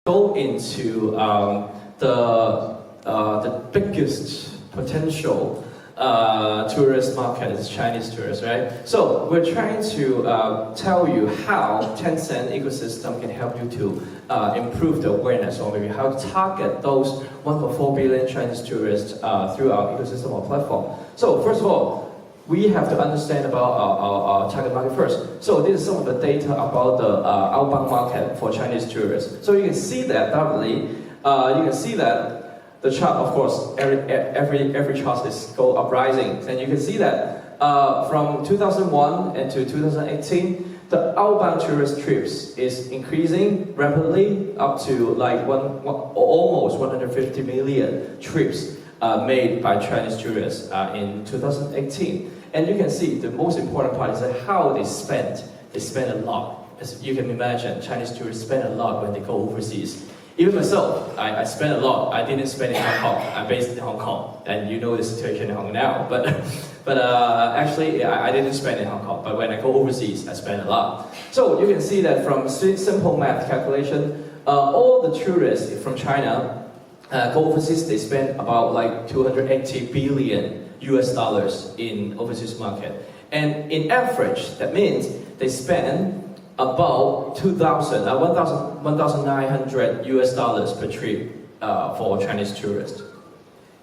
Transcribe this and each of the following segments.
go into the biggest potential tourist market is Chinese tourists, right? So we're trying to tell you how Tencent ecosystem can help you to improve the awareness, or maybe how to target those 1.4 billion Chinese tourists through our ecosystem or platform. So first of all, we have to understand about our target market first. So this is some of the data about the outbound market for Chinese tourists. So you can see that doubly. You can see that the chart, of course, every chart is go up rising, and you can see that from 2001 and to 2018, the outbound tourist trips is increasing rapidly up to like almost 150 million trips made by Chinese tourists in 2018. And you can see the most important part is that how they spend. They spend a lot. As you can imagine, Chinese tourists spend a lot when they go overseas. Even myself, I spend a lot. I didn't spend in Hong Kong. I'm based in Hong Kong, and you know the situation in Hong Kong now. But actually, I didn't spend in Hong Kong. But when I go overseas, I spend a lot. So you can see that from simple math calculation, all the tourists from China go overseas. They spend about like 280 billion US dollars in overseas market, and in average, that means they spend about 1,900 US dollars per trip for Chinese tourists.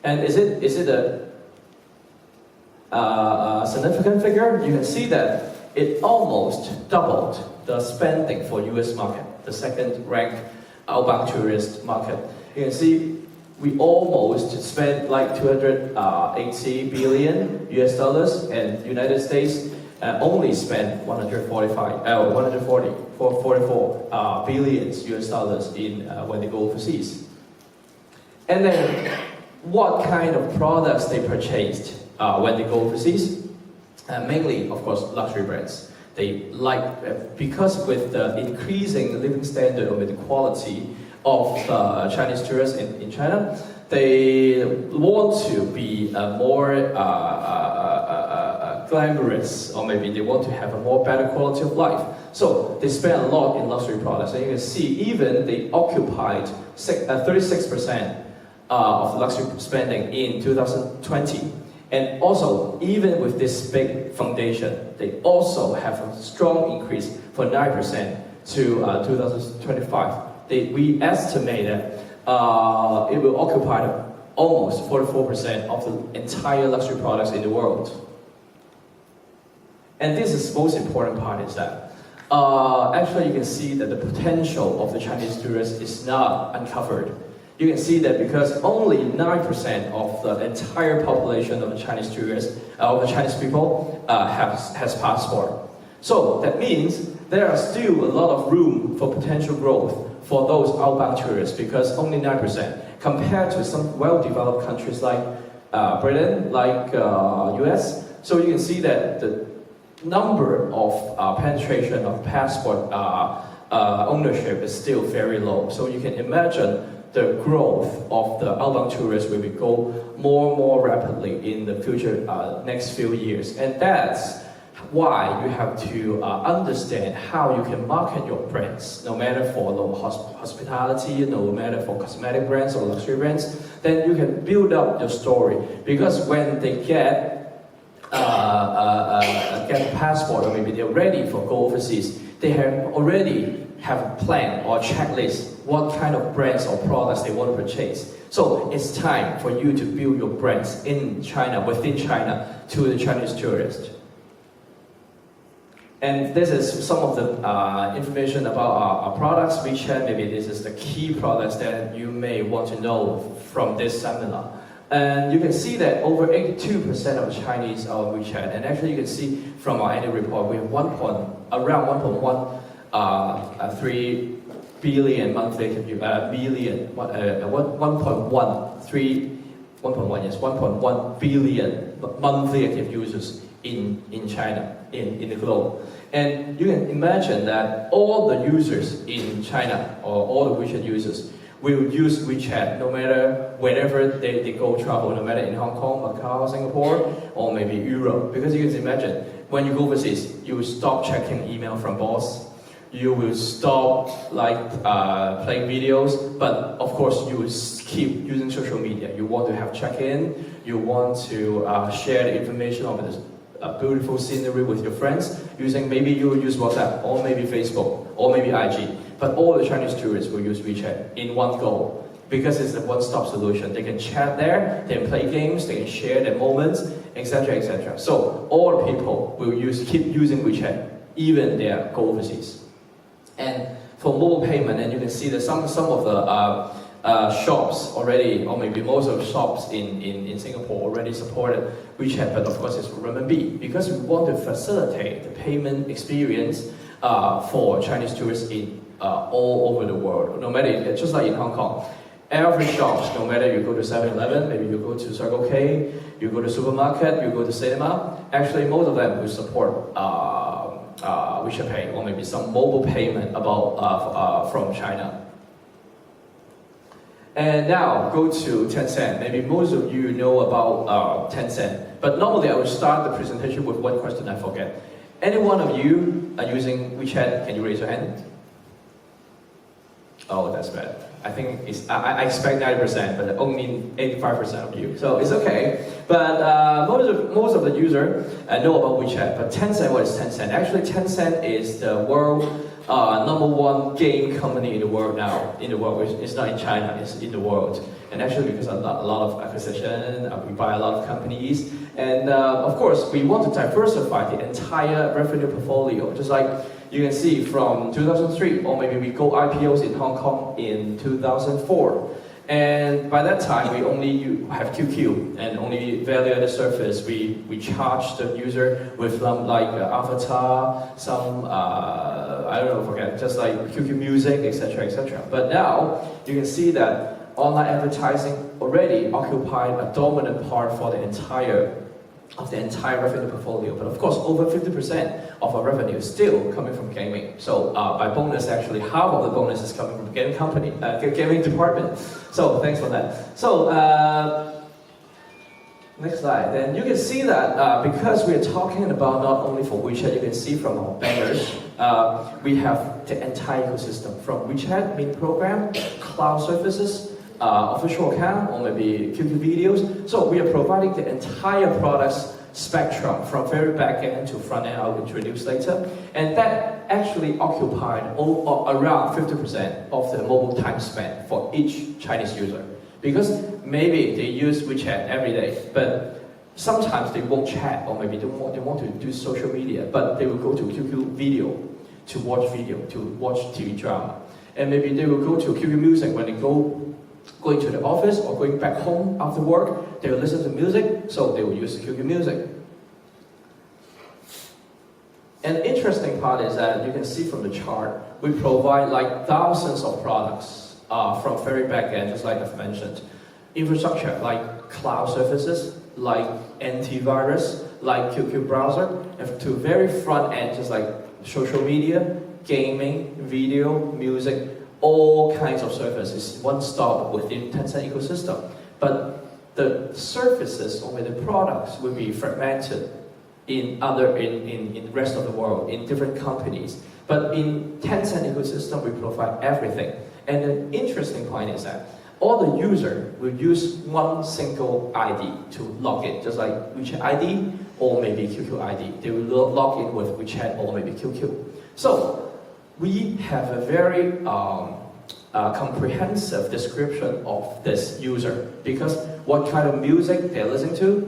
And is it a significant figure? You can see that it almost doubled the spending for US market, the second ranked outbound tourist market. You can see we almost spent like 280 billion US dollars, and United States only spent 144 billions US dollars in when they go overseas. And then, what kind of products they purchased when they go overseas? Mainly, of course, luxury brands. They like, because with the increasing living standard or with the quality of Chinese tourists in China, they want to be more glamorous, or maybe they want to have a more better quality of life. So they spend a lot in luxury products. And you can see even they occupied 36% of luxury spending in 2020. And also, even with this big foundation, they also have a strong increase for 9% to 2025. We estimate that it will occupy almost 44% of the entire luxury products in the world. And this is the most important part is that actually you can see that the potential of the Chinese tourists is not uncovered. You can see that because only 9% of the entire population of the Chinese tourists, of the Chinese people, has passport. So that means there are still a lot of room for potential growth for those outbound tourists, because only 9% compared to some well-developed countries like Britain, like US. So you can see that the number of penetration of passport ownership is still very low. So you can imagine the growth of the outbound tourists will go more and more rapidly in the future next few years. And that's why you have to understand how you can market your brands, no matter for hospitality, no matter for cosmetic brands or luxury brands. Then you can build up your story, because when they get a passport, or maybe they're ready for go overseas, they already have a plan or a checklist what kind of brands or products they want to purchase. So it's time for you to build your brands in China, within China, to the Chinese tourist. And this is some of the information about our products. WeChat, maybe this is the key products that you may want to know from this seminar. And you can see that over 82% of Chinese are on WeChat. And actually you can see from our annual report, we have around 1.13 billion monthly active users, 1.1 billion monthly active users in China, in the globe. And you can imagine that all the users in China, or all the WeChat users, will use WeChat no matter whenever they go travel, no matter in Hong Kong, Macau, Singapore, or maybe Europe. Because you can imagine, when you go overseas, you will stop checking email from boss, you will stop like playing videos, but of course you will keep using social media. You want to have check-in, you want to share the information of this beautiful scenery with your friends, using maybe you will use WhatsApp, or maybe Facebook, or maybe IG. But all the Chinese tourists will use WeChat in one go, because it's a one-stop solution. They can chat there, they can play games, they can share their moments, etc., etc. So all the people will keep using WeChat, even they go overseas. And for mobile payment, and you can see that some of the shops already, or maybe most of the shops in Singapore already supported WeChat, but of course it's renminbi, because we want to facilitate the payment experience for Chinese tourists in all over the world. No matter, just like in Hong Kong, every shop, no matter you go to 7-Eleven, maybe you go to Circle K, you go to supermarket, you go to cinema, actually most of them will support WeChat Pay, or maybe some mobile payment from China. And now go to Tencent. Maybe most of you know about Tencent, but normally I will start the presentation with one question I forget. Any one of you are using WeChat? Can you raise your hand? Oh, that's bad. I think I expect 90%, but only 85% of you. So it's okay. But most of the users know about WeChat. But Tencent, what is Tencent? Actually, Tencent is the world #1 game company in the world now. In the world, it's not in China, it's in the world. And actually, because a lot of acquisition, we buy a lot of companies, and of course, we want to diversify the entire revenue portfolio. Just like you can see from 2003, or maybe we go IPOs in Hong Kong in 2004. And by that time, we only have QQ, and only value-added service. We charge the user with like avatar, some, I don't know, forget, just like QQ music, etc., etc. But now, you can see that online advertising already occupied a dominant part for the entire revenue portfolio. But of course, over 50% of our revenue is still coming from gaming. So by bonus, actually, half of the bonus is coming from the gaming company, gaming department. So thanks for that. So next slide. Then you can see that because we are talking about not only for WeChat, you can see from our banners, we have the entire ecosystem from WeChat main program, cloud services, official account, or maybe QQ videos. So we are providing the entire products spectrum from very back end to front end. I'll introduce later. And that actually occupied around 50% of the mobile time spent for each Chinese user. Because maybe they use WeChat every day, but sometimes they won't chat, or maybe they want to do social media, but they will go to QQ video to watch TV drama. And maybe they will go to QQ music when they going to the office or going back home after work. They will listen to music, so they will use QQ music. And the interesting part is that you can see from the chart, we provide like thousands of products from very back end, just like I've mentioned. Infrastructure like cloud services, like antivirus, like QQ browser, and to very front end, just like social media, gaming, video, music, all kinds of services, one stop within Tencent ecosystem. But the services or the products will be fragmented in the rest of the world, in different companies. But in Tencent ecosystem, we provide everything. And the interesting point is that all the user will use one single ID to log in, just like WeChat ID or maybe QQ ID. They will log in with WeChat or maybe QQ. So we have a very comprehensive description of this user, because what kind of music they're listening to,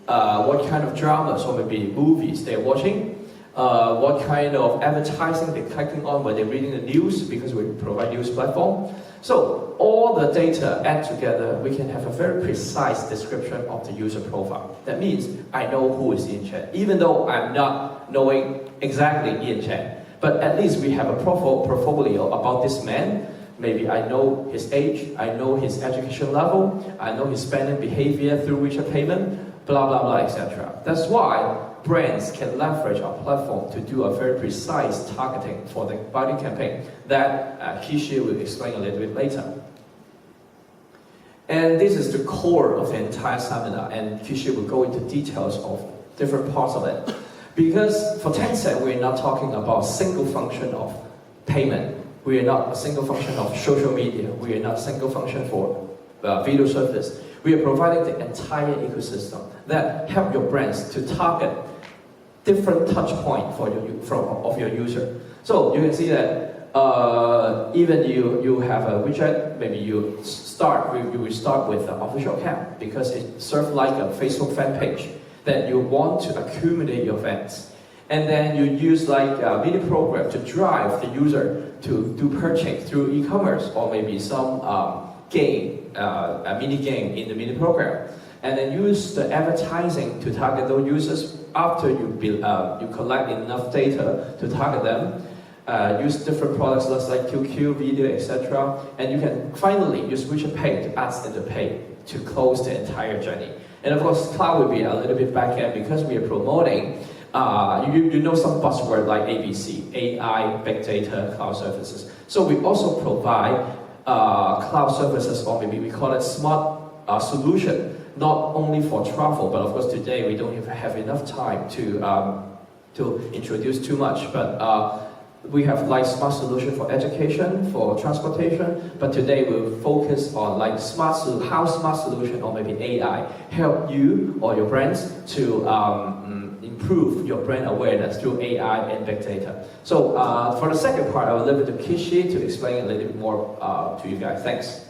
what kind of dramas or maybe movies they're watching, what kind of advertising they're clicking on when they're reading the news, because we provide news platform. So all the data add together, we can have a very precise description of the user profile. That means I know who is Ian Chen, even though I'm not knowing exactly Ian Chen. But at least we have a portfolio about this man. Maybe I know his age, I know his education level, I know his spending behavior through WeChat payment, blah, blah, blah, etc. That's why brands can leverage our platform to do a very precise targeting for the marketing campaign that Kishi will explain a little bit later. And this is the core of the entire seminar, and Kishi will go into details of different parts of it. Because for Tencent, we're not talking about single function of payment. We are not a single function of social media. We are not a single function for video service. We are providing the entire ecosystem that help your brands to target different touch point of your user. So you can see that even you have a widget, maybe you will start with an official account because it serves like a Facebook fan page that you want to accumulate your fans. And then you use like a mini program to drive the user to do purchase through e-commerce or maybe some game, a mini game in the mini program. And then use the advertising to target those users after you collect enough data to target them. Use different products like QQ, video, etc. And you can finally use widget pay to ask them to pay to close the entire journey. And of course, cloud will be a little bit back end because we are promoting, you know some buzzword like ABC, AI, big data, cloud services. So we also provide cloud services, or maybe we call it smart solution, not only for travel, but of course today we don't even have enough time to introduce too much. But we have like smart solution for education, for transportation, but today we'll focus on like how smart solution or maybe AI help you or your brands to improve your brand awareness through AI and big data. So for the second part, I will leave it to Kishi to explain a little bit more to you guys. Thanks.